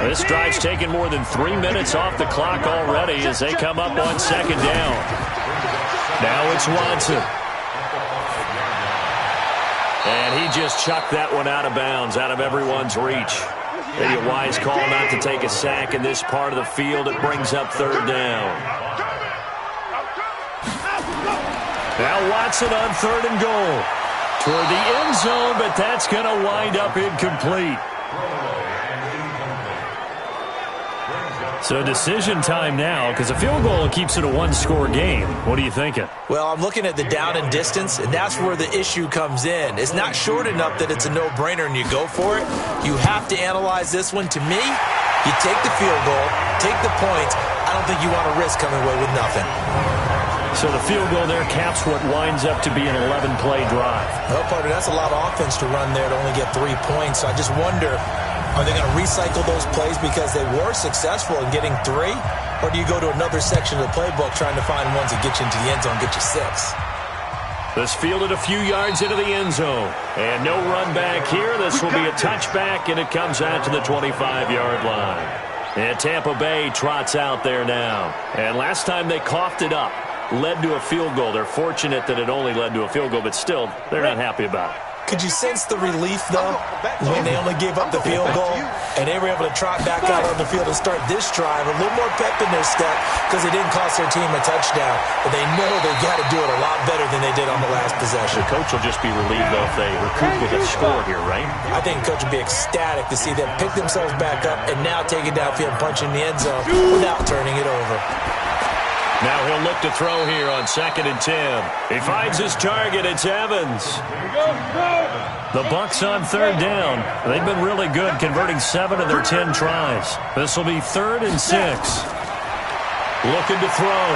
This drive's taken more than 3 minutes off the clock already as they come up on 2nd down. Now it's Watson. And he just chucked that one out of bounds, out of everyone's reach. Maybe a wise call not to take a sack in this part of the field. It brings up 3rd down. Now Watson on 3rd and goal. Toward the end zone, but that's going to wind up incomplete. So decision time now, because a field goal keeps it a 1-score game. What are you thinking? Well, I'm looking at the down and distance, and that's where the issue comes in. It's not short enough that it's a no-brainer and you go for it. You have to analyze this one. To me, you take the field goal, take the points. I don't think you want to risk coming away with nothing. So the field goal there caps what winds up to be an 11-play drive. Well, partner, that's a lot of offense to run there to only get 3 points. So I just wonder, are they going to recycle those plays because they were successful in getting 3? Or do you go to another section of the playbook trying to find ones that get you into the end zone, get you 6? This fielded a few yards into the end zone. And no run back here. This will be a touchback, and it comes out to the 25-yard line. And Tampa Bay trots out there now. And last time they coughed it up. Led to a field goal. They're fortunate that it only led to a field goal, but still, they're not happy about it. Could you sense the relief, though, when they only gave up the field goal and they were able to trot back out on the field and start this drive? A little more pep in their step because it didn't cost their team a touchdown. But they know they got to do it a lot better than they did on the last possession. The coach will just be relieved, though, if they recoup with a score here, right? I think the coach will be ecstatic to see them pick themselves back up and now take it downfield and punch in the end zone without turning it over. Now he'll look to throw here on 2nd and 10. He finds his target. It's Evans. The Bucs on 3rd down. They've been really good, converting 7 of their 10 tries. This will be 3rd and 6. Looking to throw.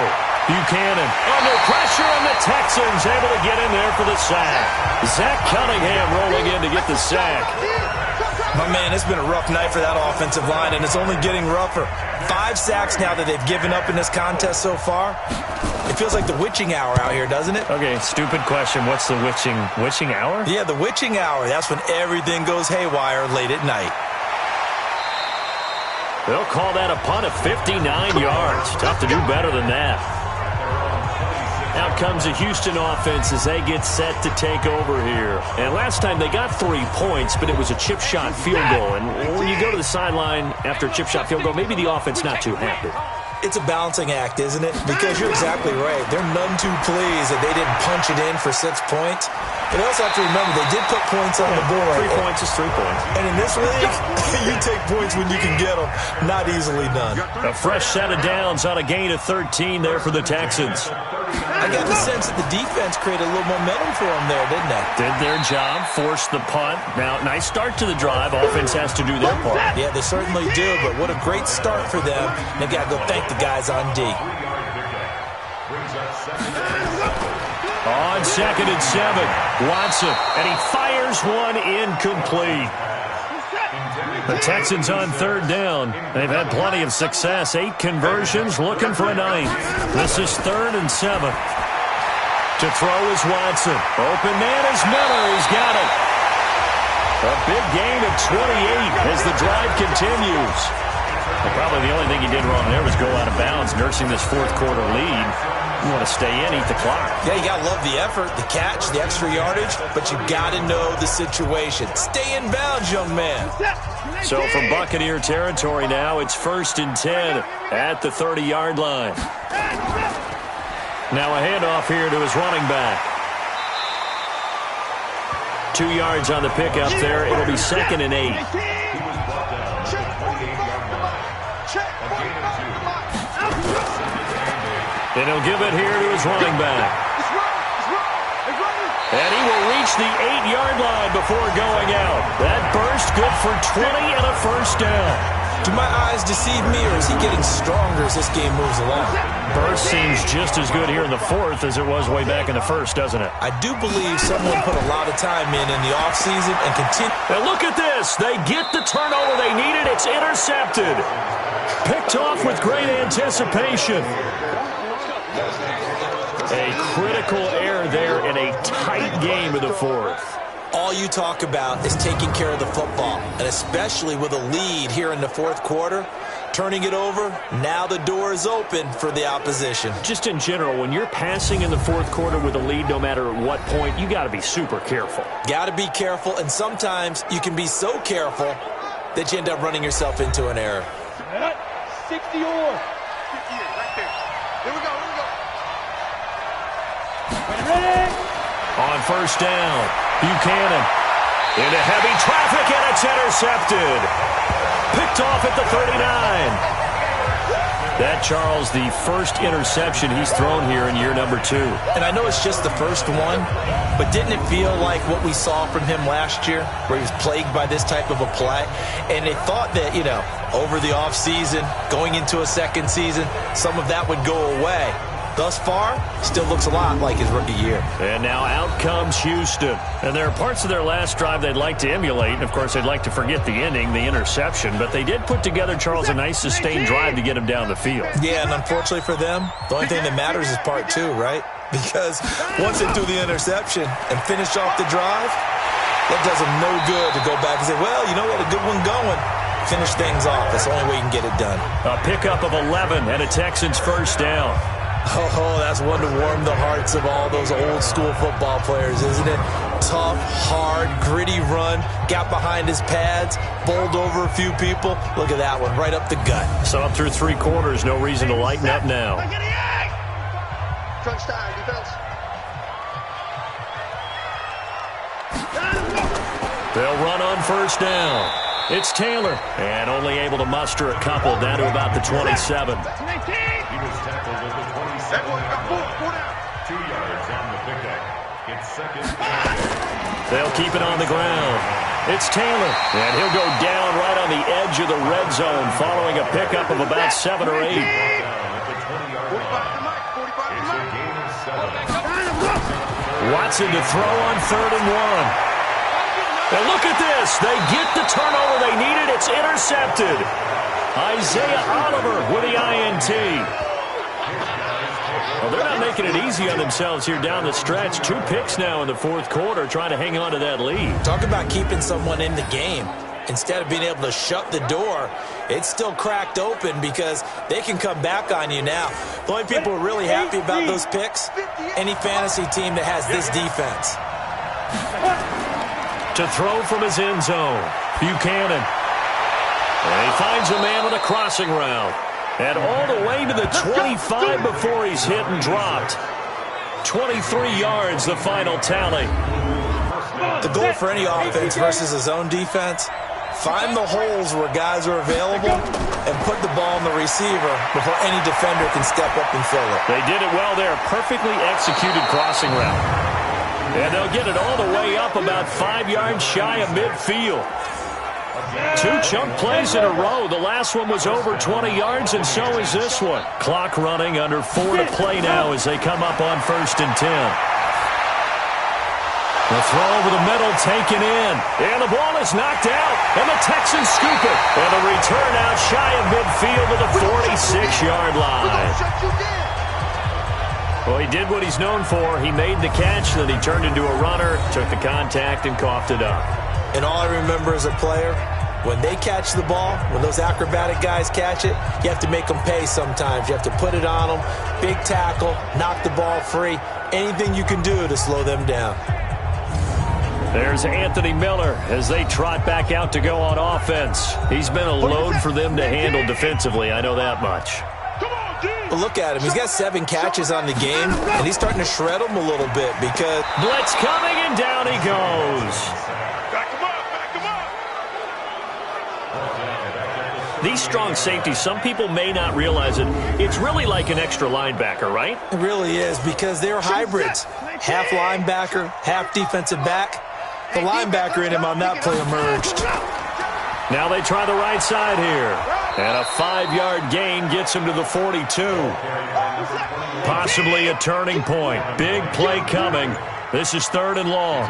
Buchanan under pressure, and the Texans able to get in there for the sack. Zach Cunningham rolling in to get the sack. My man, it's been a rough night for that offensive line, and it's only getting rougher. 5 sacks now that they've given up in this contest so far. It feels like the witching hour out here, doesn't it? Okay, stupid question. What's the witching hour? Yeah, the witching hour. That's when everything goes haywire late at night. They'll call that a punt of 59 yards. Tough to do better than that. Out comes a Houston offense as they get set to take over here. And last time they got 3 points, but it was a chip shot field goal. And when you go to the sideline after a chip shot field goal, maybe the offense not too happy. It's a balancing act, isn't it? Because you're exactly right. They're none too pleased that they didn't punch it in for 6 points. But also have to remember, they did put points on the board. 3 points is 3 points. And in this league, you take points when you can get them. Not easily done. A fresh set of downs on a gain of 13 there for the Texans. I got the sense that the defense created a little momentum for them there, didn't they? Did their job, forced the punt. Now, nice start to the drive. Offense has to do their part. Yeah, they certainly do, but what a great start for them. They've got to go thank the guys on D. On 2nd and 7, Watson, and he fires one incomplete. The Texans on 3rd down. They've had plenty of success. 8 conversions, looking for a 9th. This is 3rd and 7. To throw is Watson. Open man is Miller. He's got it. A big gain of 28 as the drive continues. Well, probably the only thing he did wrong there was go out of bounds, nursing this 4th quarter lead. You want to stay in, eat the clock. Yeah, you got to love the effort, the catch, the extra yardage, but you got to know the situation. Stay in bounds, young man. So from Buccaneer territory now, it's 1st and 10 at the 30-yard line. Now a handoff here to his running back. 2 yards on the pickup there. It'll be 2nd and 8. And he'll give it here to his running back. And he will reach the 8-yard line before going out. That burst good for 20 and a first down. Do my eyes deceive me, or is he getting stronger as this game moves along? Burst seems just as good here in the 4th as it was way back in the 1st, doesn't it? I do believe someone put a lot of time in the offseason and continue. And look at this. They get the turnover they needed. It's intercepted. Picked off with great anticipation. A critical error there in a tight game of the 4th. All you talk about is taking care of the football, and especially with a lead here in the 4th quarter, turning it over, now the door is open for the opposition. Just in general, when you're passing in the 4th quarter with a lead, no matter at what point, you got to be super careful. Got to be careful, and sometimes you can be so careful that you end up running yourself into an error. 60 or. Here we go. On 1st down, Buchanan into heavy traffic, and it's intercepted. Picked off at the 39. That, Charles, the first interception he's thrown here in year number 2. And I know it's just the first one, but didn't it feel like what we saw from him last year, where he was plagued by this type of a play? And they thought that, over the offseason, going into a second season, some of that would go away. Thus far, still looks a lot like his rookie year. And now out comes Houston. And there are parts of their last drive they'd like to emulate. And, of course, they'd like to forget the ending, the interception. But they did put together, Charles, a nice sustained drive to get him down the field. Yeah, and unfortunately for them, the only thing that matters is part 2, right? Because once they do the interception and finish off the drive, that does them no good to go back and say, well, we had a good one going. Finish things off. That's the only way you can get it done. A pickup of 11 and a Texans first down. Oh, that's one to warm the hearts of all those old-school football players, isn't it? Tough, hard, gritty run, got behind his pads, bowled over a few people. Look at that one, right up the gut. So up through 3 quarters, no reason to lighten up now. Crunch time, defense. They'll run on 1st down. It's Taylor, and only able to muster a couple down to about the 27. He was tackled at the 27. 2 yards on the pickup. It's 2nd. They'll keep it on the ground. It's Taylor, and he'll go down right on the edge of the red zone following a pickup of about 7 or 8. It's a gain of 7. Watson to throw on 3rd and 1. And look at this. They get the turnover they needed. It's intercepted. Isaiah Oliver with the INT. Well, they're not making it easy on themselves here down the stretch. 2 picks now in the 4th quarter trying to hang on to that lead. Talk about keeping someone in the game. instead of being able to shut the door, it's still cracked open because they can come back on you now. The only people who are really happy about those picks, any fantasy team that has this defense. To throw from his end zone, Buchanan. And he finds a man on a crossing route. And all the way to the 25 before he's hit and dropped. 23 yards, the final tally. The goal for any offense versus a zone defense, find the holes where guys are available and put the ball in the receiver before any defender can step up and fill it. They did it well there. Perfectly executed crossing route. And they'll get it all the way up about 5 yards shy of midfield. 2 chunk plays in a row. The last one was over 20 yards, and so is this one. Clock running, under 4 to play now as they come up on 1st and 10. The throw over the middle taken in. And the ball is knocked out. And the Texans scoop it. And a return out shy of midfield to the 46-yard line. Well, he did what he's known for. He made the catch, then he turned into a runner, took the contact, and coughed it up. And all I remember as a player, when they catch the ball, when those acrobatic guys catch it, you have to make them pay sometimes. You have to put it on them, big tackle, knock the ball free, anything you can do to slow them down. There's Anthony Miller as they trot back out to go on offense. He's been a load for them to handle defensively, I know that much. But look at him. He's got 7 catches on the game, and he's starting to shred them a little bit because... Blitz coming, and down he goes. Back him up, back him up. These strong safeties, some people may not realize it. It's really like an extra linebacker, right? It really is because they're hybrids. Half linebacker, half defensive back. The linebacker in him on that play emerged. Now they try the right side here. And a 5-yard gain gets him to the 42. Possibly a turning point. Big play coming. This is 3rd and long.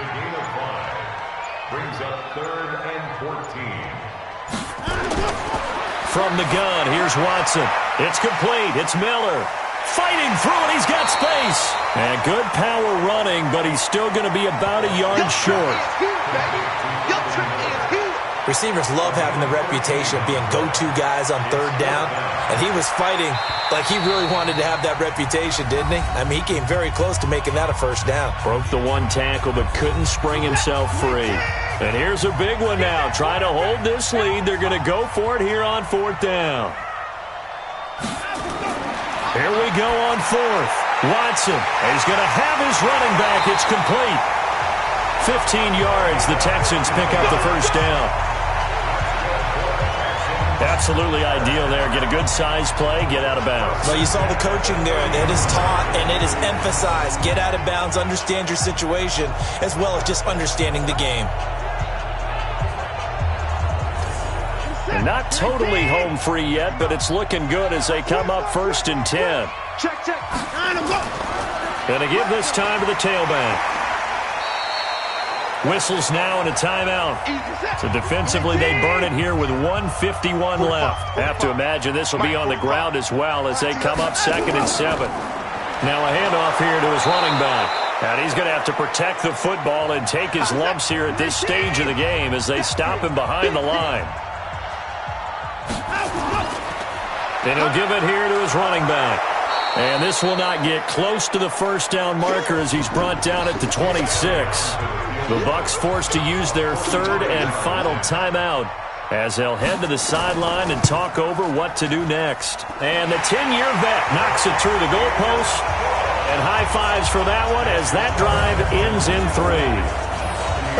Brings up 3rd and 14. From the gun, here's Watson. It's complete. It's Miller. Fighting through it. He's got space. And good power running, but he's still going to be about a yard short. Receivers love having the reputation of being go-to guys on 3rd down, and he was fighting like he really wanted to have that reputation, didn't he? I mean, he came very close to making that a 1st down. Broke the 1 tackle, but couldn't spring himself free. And here's a big one now. Trying to hold this lead. They're going to go for it here on 4th down. Here we go on 4th. Watson, he's going to have his running back. It's complete. 15 yards. The Texans pick up the 1st down. Absolutely ideal there. Get a good size play, get out of bounds. Well, you saw the coaching there. It is taught and it is emphasized. Get out of bounds, understand your situation, as well as just understanding the game. And not totally home free yet, but it's looking good as they come up 1st and 10. Check. Gonna give this time to the tailback. Whistles now and a timeout. So defensively, they burn it here with 1:51 left. Have to imagine this will be on the ground as well as they come up 2nd and 7. Now a handoff here to his running back. And he's going to have to protect the football and take his lumps here at this stage of the game as they stop him behind the line. Then he'll give it here to his running back. And this will not get close to the 1st down marker as he's brought down at the 26. The Bucs forced to use their 3rd and final timeout as they'll head to the sideline and talk over what to do next. And the 10-year vet knocks it through the goalpost. And high fives for that one as that drive ends in 3.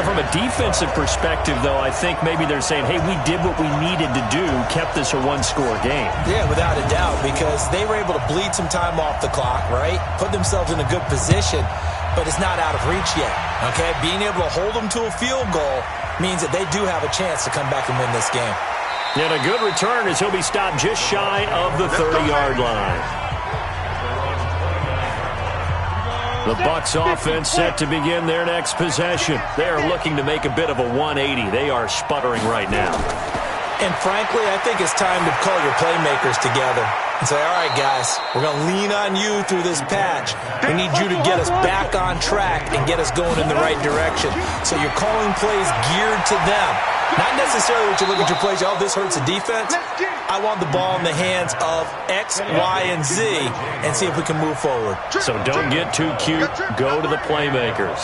From a defensive perspective, though, I think maybe they're saying, hey, we did what we needed to do, kept this a 1-score game. Yeah, without a doubt, because they were able to bleed some time off the clock, right? Put themselves in a good position, but it's not out of reach yet, okay? Being able to hold them to a field goal means that they do have a chance to come back and win this game. And a good return as he'll be stopped just shy of the 30-yard line. The Bucs offense set to begin their next possession. They are looking to make a bit of a 180. They are sputtering right now. And frankly, I think it's time to call your playmakers together. and say, all right, guys, we're going to lean on you through this patch. We need you to get us back on track and get us going in the right direction. So you're calling plays geared to them. Not necessarily what you look at your plays, oh, this hurts the defense. I want the ball in the hands of X, Y, and Z and see if we can move forward. So don't get too cute. Go to the playmakers.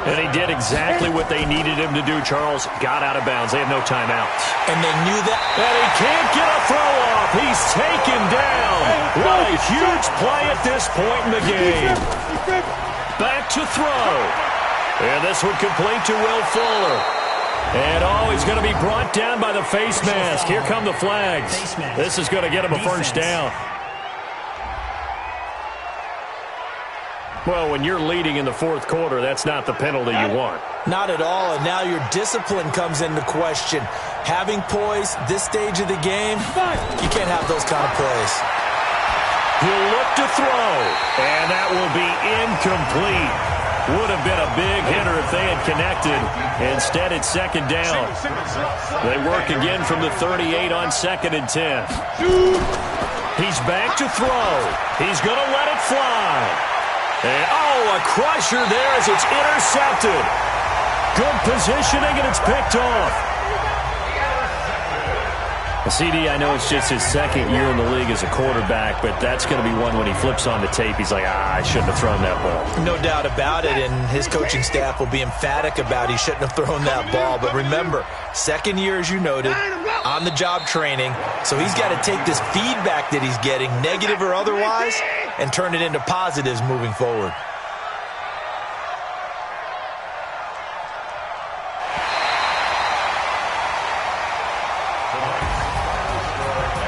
And he did exactly what they needed him to do, Charles. Got out of bounds. They have no timeouts. And they knew that. And he can't get a throw off. He's taken down. What a huge play at this point in the game. Back to throw. And this one complete to Will Fuller. And, he's going to be brought down by the face mask. Here come the flags. This is going to get him a first down. Well, when you're leading in the fourth quarter, that's not the penalty you want. Not at all, and now your discipline comes into question. Having poise this stage of the game, you can't have those kind of plays. He'll look to throw, and that will be incomplete. Would have been a big hitter if they had connected. Instead, it's second down. They work again from the 38 on 2nd and 10. He's back to throw. He's going to let it fly. And, a crusher there as it's intercepted. Good positioning, and it's picked off. CD, I know it's just his second year in the league as a quarterback, but that's going to be one when he flips on the tape. He's like, I shouldn't have thrown that ball. No doubt about it, and his coaching staff will be emphatic about he shouldn't have thrown that ball. But remember, second year, as you noted, on-the-job training, so he's got to take this feedback that he's getting, negative or otherwise, and turn it into positives moving forward.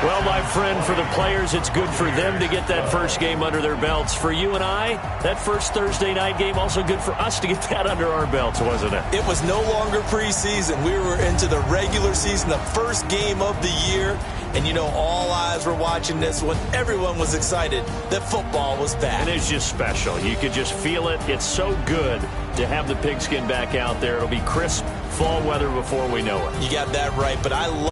Well, my friend, for the players, it's good for them to get that first game under their belts. For you and I, that first Thursday night game, also good for us to get that under our belts, wasn't it? It was no longer preseason. We were into the regular season, the first game of the year. And, all eyes were watching this one. Everyone was excited that football was back. And it's just special. You could just feel it. It's so good to have the pigskin back out there. It'll be crisp fall weather before we know it. You got that right. But I love